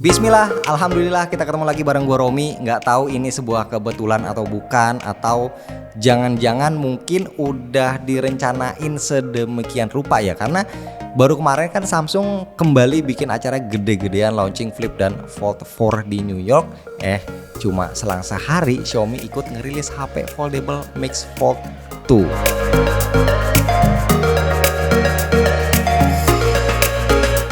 Bismillah, alhamdulillah kita ketemu lagi bareng gua Romi. Nggak tahu ini sebuah kebetulan atau bukan, atau jangan-jangan mungkin udah direncanain sedemikian rupa ya. Karena baru kemarin kan Samsung kembali bikin acara gede-gedean launching Flip dan Fold 4 di New York. Cuma selang sehari Xiaomi ikut ngerilis HP foldable Mix Fold 2.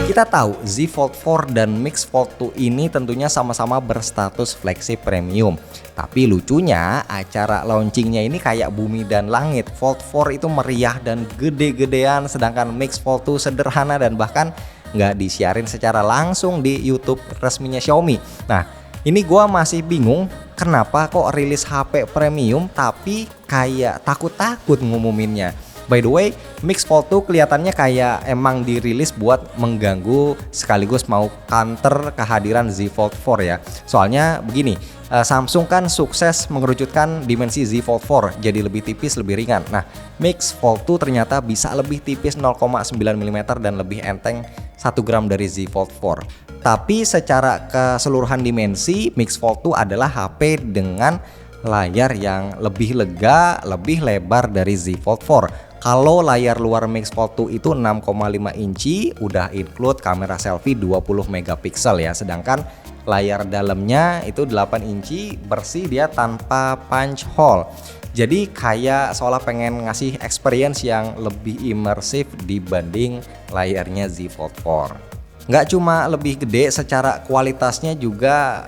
Kita tahu Z Fold 4 dan Mix Fold 2 ini tentunya sama-sama berstatus flagship premium. Tapi lucunya acara launchingnya ini kayak bumi dan langit. Fold 4 itu meriah dan gede-gedean, sedangkan Mix Fold 2 sederhana dan bahkan nggak disiarin secara langsung di YouTube resminya Xiaomi. Nah, ini gua masih bingung kenapa kok rilis HP premium tapi kayak takut-takut ngumuminnya. By the way, Mix Fold 2 kelihatannya kayak emang dirilis buat mengganggu sekaligus mau counter kehadiran Z Fold 4 ya. Soalnya begini, Samsung kan sukses mengerucutkan dimensi Z Fold 4 jadi lebih tipis, lebih ringan. Nah, Mix Fold 2 ternyata bisa lebih tipis 0,9 mm dan lebih enteng 1 gram dari Z Fold 4. Tapi secara keseluruhan dimensi, Mix Fold 2 adalah HP dengan layar yang lebih lega, lebih lebar dari Z Fold 4. Kalau layar luar Mix Fold 2 itu 6,5 inci, udah include kamera selfie 20 megapiksel ya. Sedangkan layar dalamnya itu 8 inci, bersih dia tanpa punch hole. Jadi kayak seolah pengen ngasih experience yang lebih imersif dibanding layarnya Z Fold 4. Nggak cuma lebih gede, secara kualitasnya juga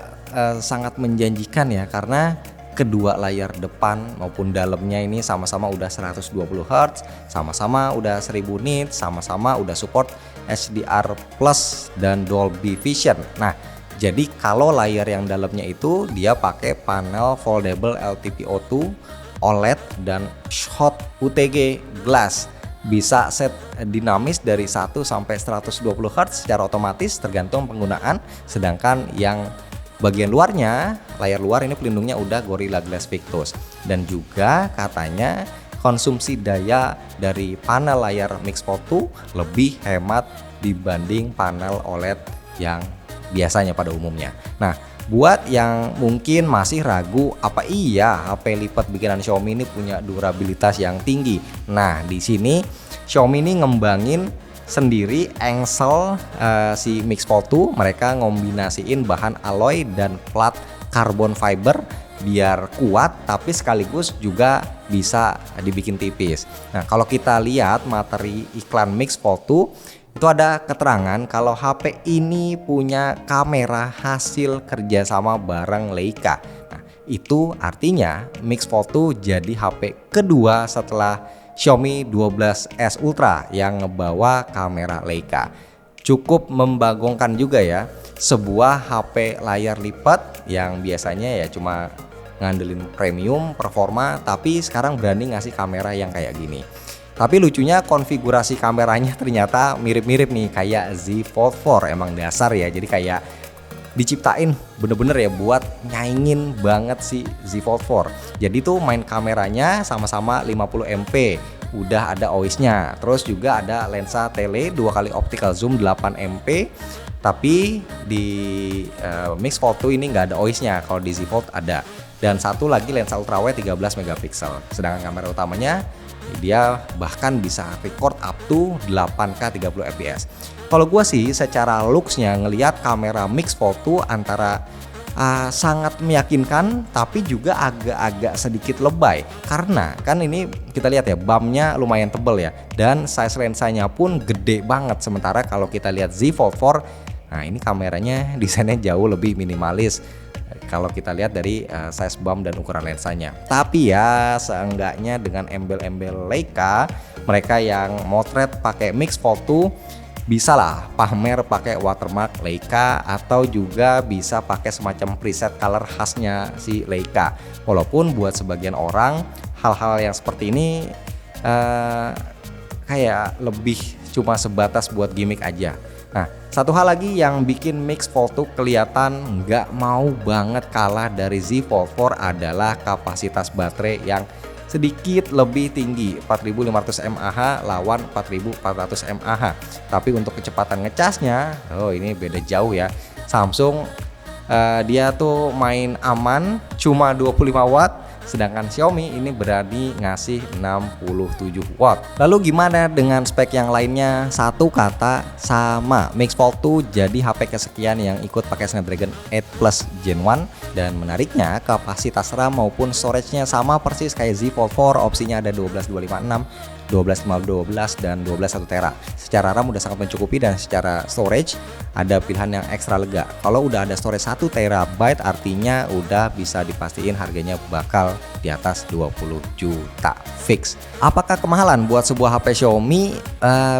sangat menjanjikan ya, karena kedua layar depan maupun dalamnya ini sama-sama udah 120 Hz, sama-sama udah 1000 nits, sama-sama udah support HDR Plus dan Dolby Vision. Nah, jadi kalau layar yang dalamnya itu dia pakai panel foldable LTPO2 OLED dan Hot UTG Glass. Bisa set dinamis dari 1 sampai 120 Hz secara otomatis tergantung penggunaan, sedangkan yang bagian luarnya, layar luar ini pelindungnya udah Gorilla Glass Victus. Dan juga katanya konsumsi daya dari panel layar Mix Fold 2 lebih hemat dibanding panel OLED yang biasanya pada umumnya. Nah, buat yang mungkin masih ragu apa iya HP lipat bikinan Xiaomi ini punya durabilitas yang tinggi. Nah, di sini Xiaomi ini ngembangin sendiri engsel si Mix Fold 2. Mereka ngombinasiin bahan alloy dan plat carbon fiber biar kuat tapi sekaligus juga bisa dibikin tipis. Nah, kalau kita lihat materi iklan Mix Fold 2 itu ada keterangan kalau HP ini punya kamera hasil kerjasama bareng Leica. Nah, itu artinya Mix Fold 2 jadi HP kedua setelah Xiaomi 12S Ultra yang ngebawa kamera Leica. Cukup membagongkan juga ya, sebuah HP layar lipat yang biasanya ya cuma ngandelin premium performa, tapi sekarang berani ngasih kamera yang kayak gini. Tapi lucunya konfigurasi kameranya ternyata mirip-mirip nih kayak Z Fold 4, emang dasar ya, jadi kayak diciptain bener-bener ya buat nyaingin banget si Z Fold 4. Jadi tuh main kameranya sama-sama 50 MP, udah ada OIS-nya. Terus juga ada lensa tele 2 kali optical zoom 8 MP. Tapi di Mix Fold 2 ini nggak ada OIS-nya, kalau di Z Fold ada. Dan satu lagi lensa ultrawide 13 megapiksel. Sedangkan kamera utamanya dia bahkan bisa record up to 8K 30 fps. Kalau gue sih secara looks-nya ngelihat kamera Mix Fold 2 antara sangat meyakinkan tapi juga agak-agak sedikit lebay, karena kan ini kita lihat ya bump-nya lumayan tebel ya, dan size lensanya pun gede banget. Sementara kalau kita lihat Z Fold 4, nah ini kameranya desainnya jauh lebih minimalis kalau kita lihat dari size bump dan ukuran lensanya. Tapi ya seenggaknya dengan embel-embel Leica, mereka yang motret pakai Mix Fold 2 bisa lah pamer pakai watermark Leica, atau juga bisa pakai semacam preset color khasnya si Leica. Walaupun buat sebagian orang hal-hal yang seperti ini kayak lebih cuma sebatas buat gimmick aja. Nah, satu hal lagi yang bikin Mix Fold 2 kelihatan nggak mau banget kalah dari Z Fold 4 adalah kapasitas baterai yang sedikit lebih tinggi, 4500 mAh lawan 4400 mAh. Tapi untuk kecepatan ngecasnya, oh ini beda jauh ya. Samsung dia tuh main aman cuma 25 watt, sedangkan Xiaomi ini berani ngasih 67 watt. Lalu gimana dengan spek yang lainnya? Satu kata, sama. Mix Fold 2 jadi HP kesekian yang ikut pakai Snapdragon 8 Plus Gen 1, dan menariknya kapasitas RAM maupun storage-nya sama persis kayak Z Fold 4, opsinya ada 12256, 12 dan 12 1 tera. Secara RAM udah sangat mencukupi, dan secara storage ada pilihan yang ekstra lega. Kalau udah ada storage 1 terabyte artinya udah bisa dipastiin harganya bakal di atas 20 juta fix. Apakah kemahalan buat sebuah HP Xiaomi?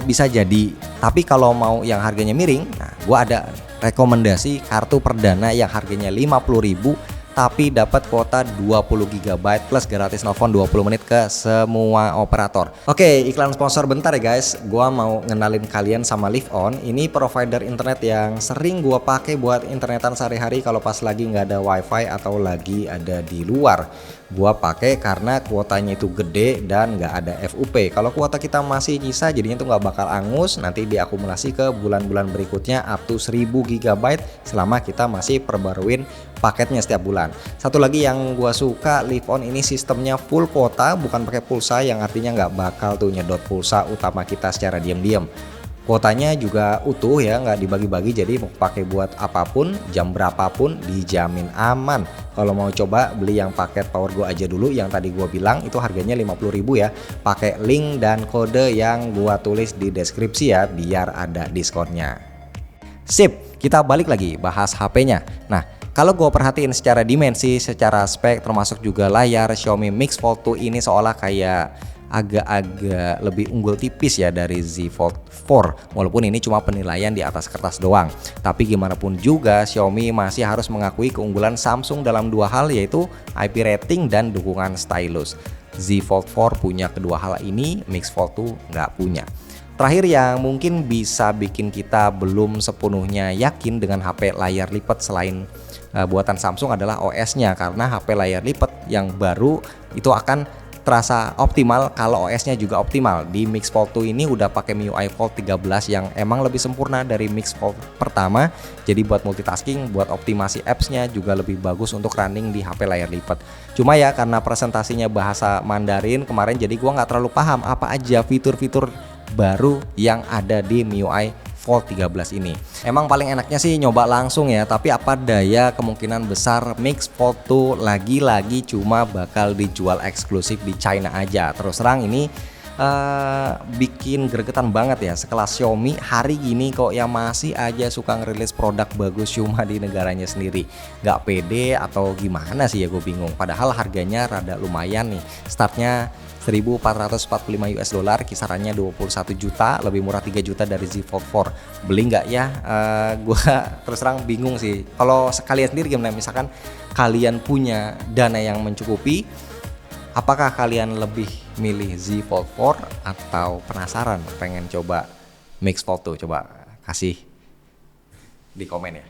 Bisa jadi. Tapi kalau mau yang harganya miring, nah gua ada rekomendasi kartu perdana yang harganya 50.000 tapi dapat kuota 20 GB plus gratis nelfon 20 menit ke semua operator. Oke, iklan sponsor bentar ya guys. Gua mau ngenalin kalian sama Live.On. Ini provider internet yang sering gua pakai buat internetan sehari-hari kalau pas lagi nggak ada wifi atau lagi ada di luar. Gua pakai karena kuotanya itu gede dan nggak ada FUP. Kalau kuota kita masih nyisa, jadinya tuh nggak bakal angus, nanti diakumulasi ke bulan-bulan berikutnya up to 1000 GB selama kita masih perbaruin paketnya setiap bulan. Satu lagi yang gua suka, Live.On ini sistemnya full kuota, bukan pakai pulsa, yang artinya nggak bakal tuh nyedot pulsa utama kita secara diam-diam. Kuotanya juga utuh ya, nggak dibagi-bagi, jadi mau pakai buat apapun, jam berapapun dijamin aman. Kalau mau coba beli yang paket PowerGo aja dulu, yang tadi gua bilang itu harganya 50.000 ya. Pakai link dan kode yang gua tulis di deskripsi ya, biar ada diskonnya. Sip, kita balik lagi bahas HP-nya. Nah, kalau gue perhatiin secara dimensi, secara spek, termasuk juga layar, Xiaomi Mix Fold 2 ini seolah kayak agak-agak lebih unggul tipis ya dari Z Fold 4, walaupun ini cuma penilaian di atas kertas doang. Tapi gimana pun juga Xiaomi masih harus mengakui keunggulan Samsung dalam dua hal, yaitu IP rating dan dukungan stylus. Z Fold 4 punya kedua hal ini, Mix Fold 2 nggak punya. Terakhir yang mungkin bisa bikin kita belum sepenuhnya yakin dengan HP layar lipat selain buatan Samsung adalah OS-nya, karena HP layar lipat yang baru itu akan terasa optimal kalau OS-nya juga optimal. Di Mix Fold 2 ini udah pakai MIUI Fold 13 yang emang lebih sempurna dari Mix Fold pertama. Jadi buat multitasking, buat optimasi apps-nya juga lebih bagus untuk running di HP layar lipat. Cuma ya karena presentasinya bahasa Mandarin kemarin, jadi gua nggak terlalu paham apa aja fitur-fitur baru yang ada di MIUI Fold 13 ini. Emang paling enaknya sih nyoba langsung ya, tapi apa daya kemungkinan besar Mix Fold 2 lagi-lagi cuma bakal dijual eksklusif di China aja. Terus terang ini bikin gregetan banget ya, sekelas Xiaomi hari gini kok yang masih aja suka ngerilis produk bagus cuma di negaranya sendiri. Gak pede atau gimana sih ya, gue bingung. Padahal harganya rada lumayan nih, startnya 1.445 US dollar, kisarannya 21 juta, lebih murah 3 juta dari Z Fold 4. Beli nggak ya? Gua terus terang bingung sih. Kalau kalian sendiri gimana? Misalkan kalian punya dana yang mencukupi, apakah kalian lebih milih Z Fold 4 atau penasaran pengen coba Mix Fold 2? Coba kasih di komen ya.